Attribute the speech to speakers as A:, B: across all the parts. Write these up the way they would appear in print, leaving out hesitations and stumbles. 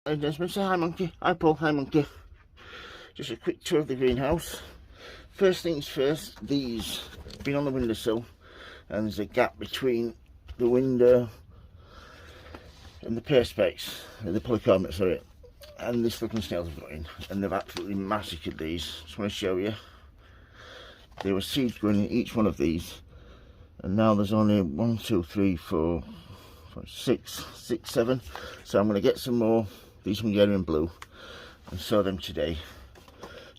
A: And gentlemen, say hi monkey. Hi Paul, hi monkey. Just a quick tour of the greenhouse. First things first, these been on the windowsill and there's a gap between the window and the perspex, the polycarbonate, sorry, and this fucking snails have got in, and they've absolutely massacred these. Just want to show you. There were seeds growing in each one of these, and now there's only 1, 2, 3, 4, 5, 6, 7. So I'm going to get some more. These Hungarian blue and sow them today.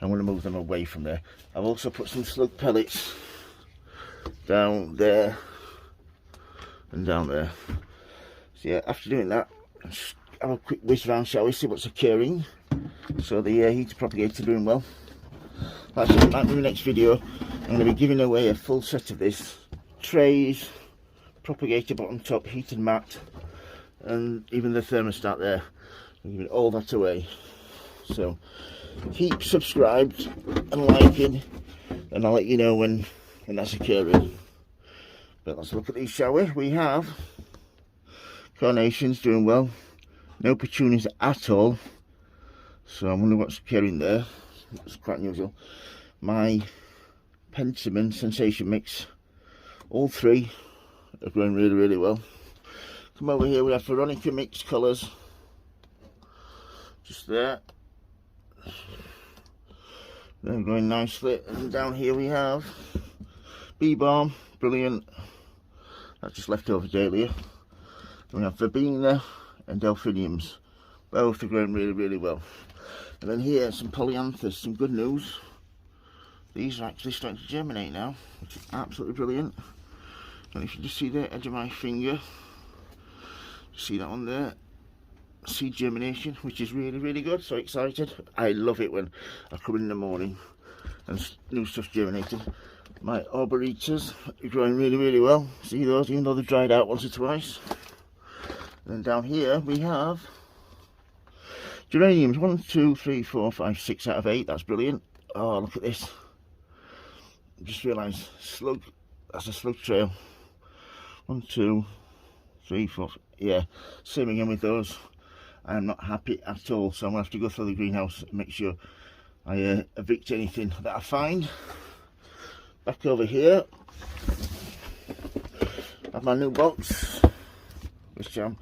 A: I'm going to move them away from there. I've also put some slug pellets down there and down there. So yeah, after doing that, let's have a quick whiz round, shall we, see what's occurring. So the heater propagator doing well. That's it. In the next video, I'm going to be giving away a full set of this. Trays, propagator bottom top, heated mat, and even the thermostat there. I'm giving all that away. So keep subscribed and liking, and I'll let you know when that's occurring. But let's look at these, shall we? We have carnations doing well, no petunias at all, so I wonder what's occurring there. That's quite unusual. My Pentiment Sensation Mix, all three are growing really, really well. Come over here, we have Veronica mixed colours, just there. They're going nicely. And down here we have Bee Balm, brilliant. That's just leftover dahlia. We have Verbena and Delphiniums. Both are growing really, really well. And then here, some Polyanthus, some good news. These are actually starting to germinate now, which is absolutely brilliant. And if you just see the edge of my finger, see that one there? Seed germination, which is really, really good. So excited. I love it when I come in the morning and new stuff's germinated. My arboritas are growing really, really well. See those, even though they've dried out once or twice. And then down here we have geraniums. 1, 2, 3, 4, 5, 6 out of 8. That's brilliant. Oh, look at this. I just realised slug. That's a slug trail. 1, 2, 3, 4. Yeah, same again with those. I am not happy at all, so I'm going to have to go through the greenhouse and make sure I evict anything that I find. Back over here, I have my new box, which I'm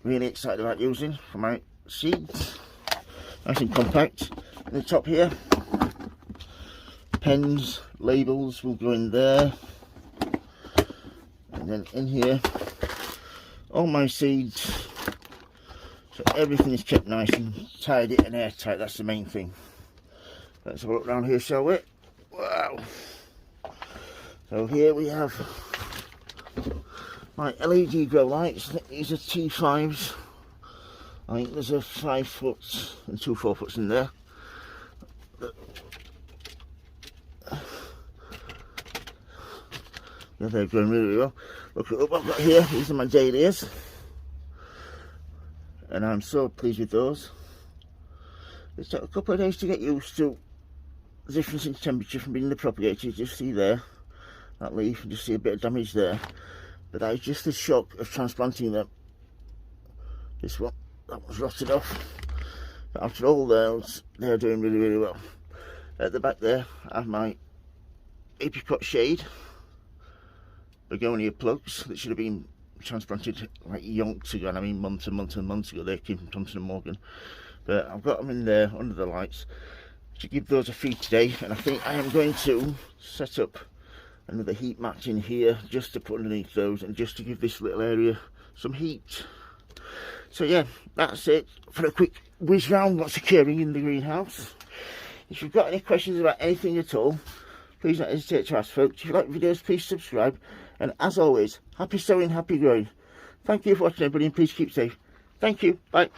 A: really excited about using for my seeds. Nice and compact. In the top here, pens, labels will go in there. And then in here, all my seeds. So everything is kept nice and tidy and airtight. That's the main thing. Let's have a look around here, shall we? Wow. So here we have my LED grow lights. These are T5s. I think there's a 5 foot and 2 4 foots in there. Yeah, they're growing really well. Look at what I've got here. These are my dahlias. And I'm so pleased with those. It took a couple of days to get used to the difference in temperature from being in the propagator. You just see there, that leaf, and just see a bit of damage there. But that is just the shock of transplanting them. This one, that was rotted off. But after all those, they're doing really, really well. At the back there, I have my apricot shade begonia plugs that should have been transplanted like yonks ago, and I mean months and months and months ago. They came from Thompson and Morgan, but I've got them in there under the lights to give those a feed today. And I think I am going to set up another heat mat in here just to put underneath those and just to give this little area some heat. So yeah, that's it for a quick whiz round what's occurring in the greenhouse. If you've got any questions about anything at all, please don't hesitate to ask, folks. If you like videos, please subscribe. And as always, happy sowing, happy growing. Thank you for watching, everybody, and please keep safe. Thank you. Bye.